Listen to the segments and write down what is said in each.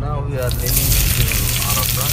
Now we are leaving to Arafat.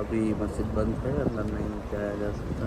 अभी मस्जिद बंद है, अंदर नहीं जाया जा सकता।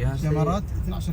यहाँ से जमारात 12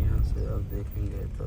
यहाँ से आप देखेंगे तो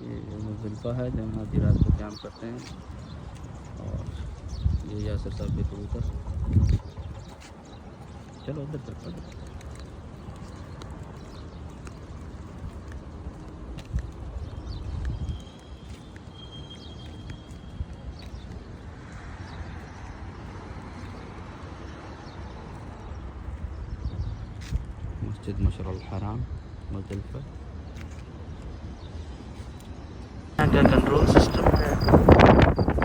ये मुज़दलिफ़ा है जहाँ आधी रात को कैंप करते हैं। और ये यासर साहब के कबूतर। चलो उधर चलते हैं। मस्जिद मशअरुल हराम मुज़दलिफ़ा। यहाँ का कंट्रोल सिस्टम है।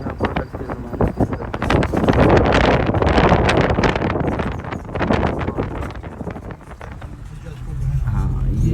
यहाँ पर लगते ज़माने की हाँ ये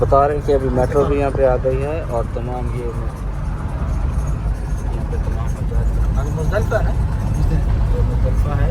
बता रहे हैं कि अभी मेट्रो भी यहाँ पे आ गई है और तमाम ये यहाँ पे तमाम मुज़दलिफ़ा है ना, ये मुज़दलिफ़ा है।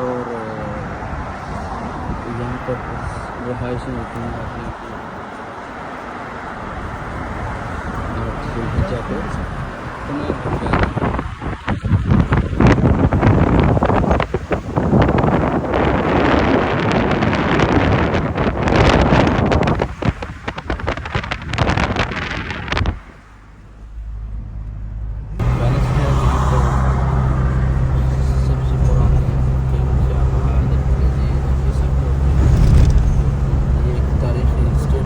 और यहाँ पर रहायशें होती हैं अपनी सबसे पुराना ये एक तारीखी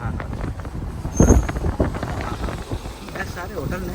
हाँ ये सारे होटल ने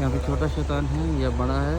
यहाँ पे छोटा शैतान है या बड़ा है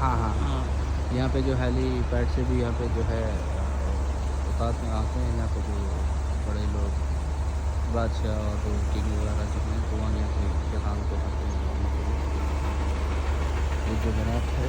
हाँ हाँ यहाँ पे जो हेली पैड से भी यहाँ पे जो है औकात में आते हैं। यहाँ पे जो बड़े लोग बादशाह और किंग वगैरह जो हैं तो वहाँ यहाँ पे शैतान को आते हैं। ये जो जनाब है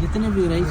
जितने भी रईस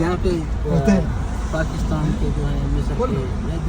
यहाँ पे होटल पाकिस्तान के जो है मिस्र के या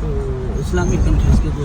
तो इस्लामिक कंट्रीज के जो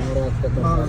इमारात का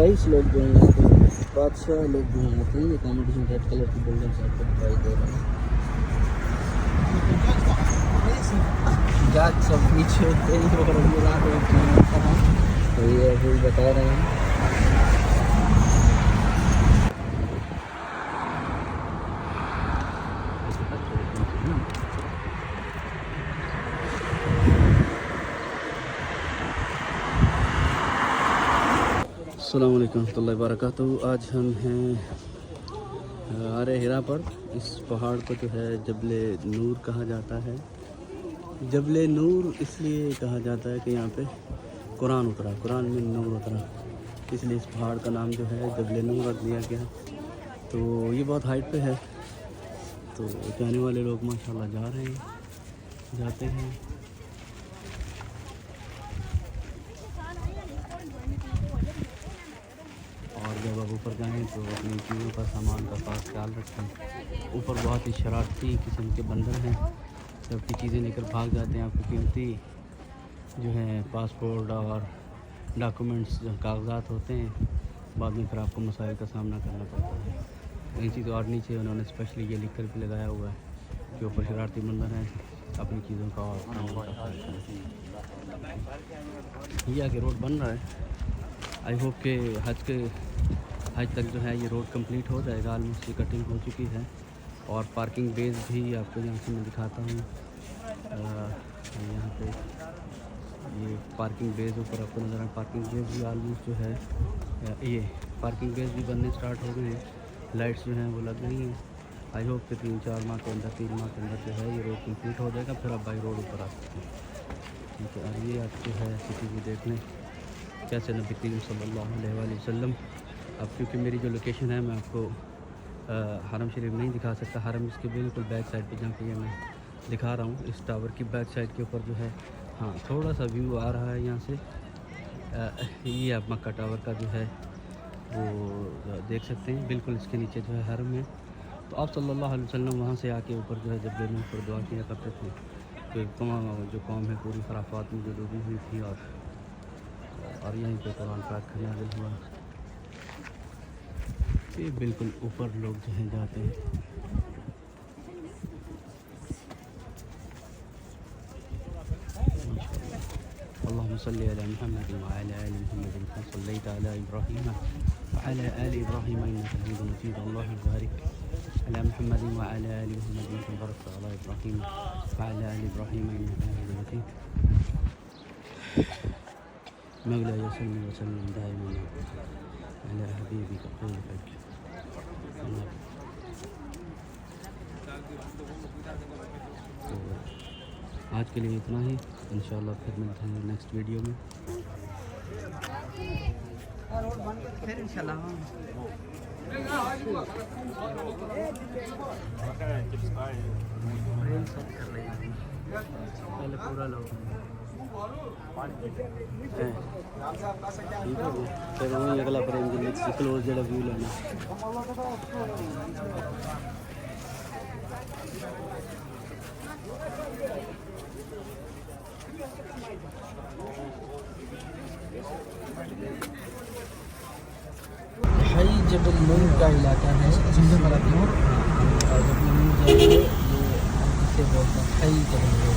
रईस लोग जो हैं यहाँ पे बादशाह लोग जो हैं आते हैं। एकोमोडेशन रेड कलर की बिल्डिंग्स आपको दिखाई दे रहे हैं। जाट सब नीचे होते हैं और हम लोग आगे तो ये अभी बता रहे हैं। अस्सलाम वालेकुम रहमतुल्लाहि वबरकातुहू। आज हम हैं आरे हिरा पर। इस पहाड़ को जो है जबले नूर कहा जाता है। जबले नूर इसलिए कहा जाता है कि यहाँ पे कुरान उतरा, कुरान में नूर उतरा, इसलिए इस पहाड़ का नाम जो है जबले नूर रख दिया गया। तो ये बहुत हाइट पे है, तो जाने वाले लोग माशाल्लाह जा रहे हैं, जाते हैं। और जब आप ऊपर जाएँ तो अपनी चीज़ों का सामान का खास ख्याल रखें। ऊपर बहुत ही शरारती किस्म के बंदर हैं, सबकी चीज़ें लेकर भाग जाते हैं। आपको कीमती जो है पासपोर्ट और डॉक्यूमेंट्स जो कागजात होते हैं, बाद में फिर आपको मसाइल का सामना करना पड़ता है। इन चीज़ों और नीचे उन्होंने स्पेशली ये लिख कर भी लगाया हुआ है कि ऊपर शरारती बंदर हैं, अपनी चीज़ों का और ये आगे रोड बन रहा है। आई होप कि हज तक जो है ये रोड कंप्लीट हो जाएगा। ऑलमोस्ट ये कटिंग हो चुकी है और पार्किंग बेस भी आपको यहाँ से मैं दिखाता हूँ। यहाँ पे ये पार्किंग बेस ऊपर आपको नज़र आए। पार्किंग बेस भी ऑलमोस्ट जो है ये पार्किंग बेस भी बनने स्टार्ट हो गए हैं। लाइट्स जो हैं वो लग रही हैं। आई होप कि 3-4 माह के अंदर 3 माह के अंदर जो है ये रोड कंप्लीट हो जाएगा, फिर आप बाई रोड ऊपर आ सकते हैं। ठीक है, और ये आप जो है सिटी भी देख लें कैसे नबी करीम सल्लल्लाहु अलैहि वसल्लम। अब क्योंकि मेरी जो लोकेशन है मैं आपको हरम शरीफ नहीं दिखा सकता। हरम इसके बिल्कुल बैक साइड पे जहाँ पे ये मैं दिखा रहा हूँ, इस टावर की बैक साइड के ऊपर जो है हाँ थोड़ा सा व्यू आ रहा है यहाँ से। ये आप मक्का टावर का जो है वो देख सकते हैं। बिल्कुल इसके नीचे जो है हरम है। तो आप सल्लल्लाहु अलैहि वसल्लम वहाँ से आके ऊपर जो है जब नूर पर दुआ किया करते थे, तो एक जो कौम है पूरी खराफात में जो डूबी हुई थी और यहीं पे कुरान पाक का नाज़िल हुआ। ये बिल्कुल ऊपर लोग जो हैं जाते हैं। अल्लाहुम्मा सल्ली अला मुहम्मद व अला आलि मुहम्मद कमा सल्लैता अला इब्राहीम व अला आलि इब्राहीम इन्नका हमीदुम मजीद। अल्लाहुम्मा बारिक अला मुहम्मद व अला आलि मुहम्मद कमा बारकता अला इब्राहीम व अला आलि इब्राहीम इन्नका हमीदुम मजीद। मौला सल्लि व सल्लिम दाइमन अला हबीबिका खैरिल तो आज के लिए इतना ही। इंशाल्लाह फिर मिलते हैं नेक्स्ट वीडियो में। फिर इंशाल्लाह पहले पूरा लोग फिर वही अगला फ्रेम क्लोज जो व्यू लेना। हाई जबल नूर का इलाका है। जबल नूर और जबल नूर जो है ये इसे बोलते हैं हाई जबल नूर।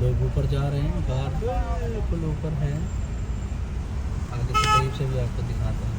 लोग ऊपर जा रहे हैं, गार बिल्कुल ऊपर है। आगे से करीब से भी आपको दिखाते हैं।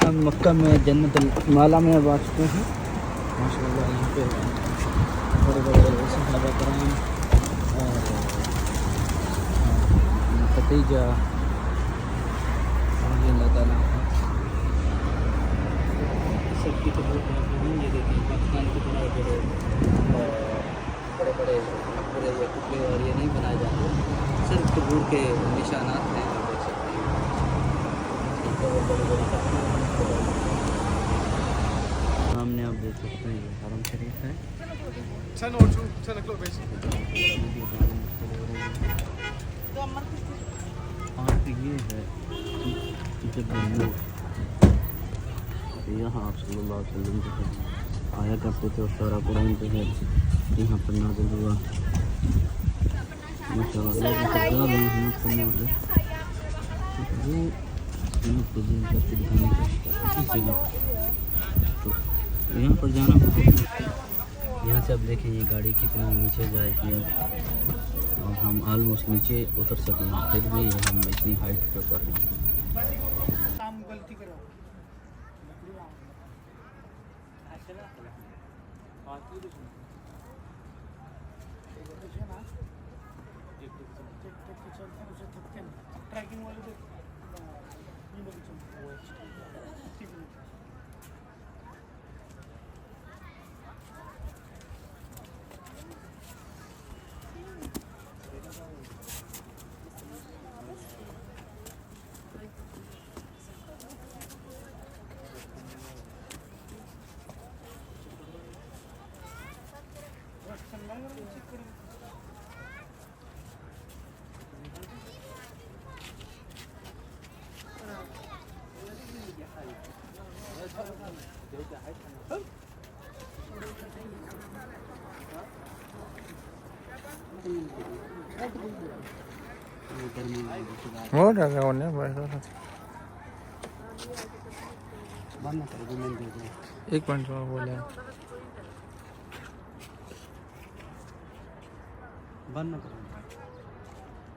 हम मक्का में जन्नत माला में अब आ चुके हैं माशाल्लाह। यहाँ पे बड़े बड़े सहाबा कराम और खदीजा रज़ी अल्लाह ताला सबकी तो बहुत हैं। ये देखिए पाकिस्तान की तरह जो बड़े बड़े पूरे ये टुकड़े और ये नहीं बनाए जाते, सिर्फ कबूर के निशानात हैं। आप देख सकते हैं बड़े बड़े सामने आप देख सकते हैं ये हरम शरीफ है। 10 or 2, 10 o'clock basically. और ये है जबल नूर। यहाँ आप सल्लल्लाहु अलैहि वसल्लम जो है आया करते थे और सारा कुरान जो है यहाँ पर नाज़िल हुआ। माशाअल्लाह लोग इंतज़ार में हिम्मत करने वाले वो हिम्मत को ज़ूम करके दिखाने की कोशिश जगह। तो यहाँ पर जाना होगा। यहाँ से आप देखें ये गाड़ी कितनी नीचे जाएगी और हम ऑलमोस्ट नीचे उतर सके हैं, फिर भी हम इतनी हाइट पे ऊपर हैं। ट्रैकिंग वाले तो हो रहा होने बस एक मिनट में बोले बंद ना करो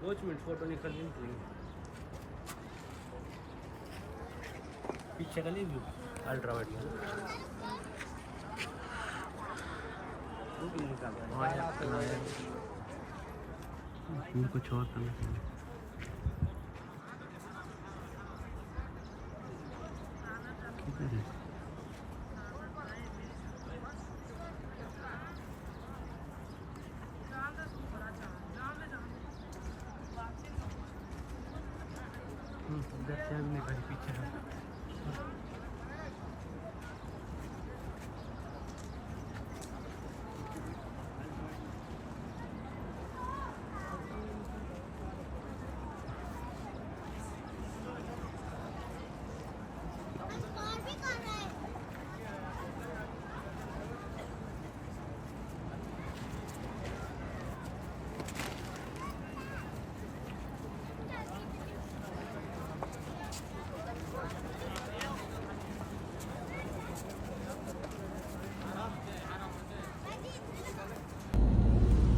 2 मिनट फोटो निकल लेंगे पीछे का ले व्यू अल्ट्रा वाइड में कुछ और करना चाहिए। पीछे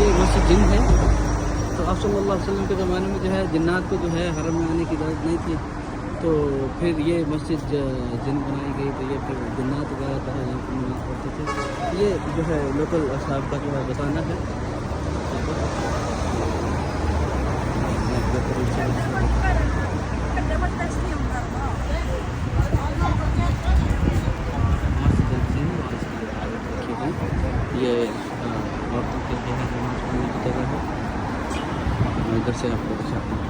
ये मस्जिद जिन है, तो आप सल्लल्लाहु अलैहि वसल्लम के ज़माने में जो है जिन्नात को जो है हरम में आने की इजाज़त नहीं थी, तो फिर ये मस्जिद जिन बनाई गई, तो ये फिर जिन्नात वगैरह तरह यहाँ पर नमाज़ पढ़ते थे। ये जो है लोकल साहब का जो है बताना है। ये औरतों के जो है नमाज पढ़ने की जगह है। मैं इधर से आपको दिखाता हूँ।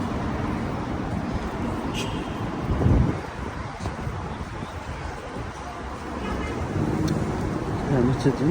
मस्जिद है।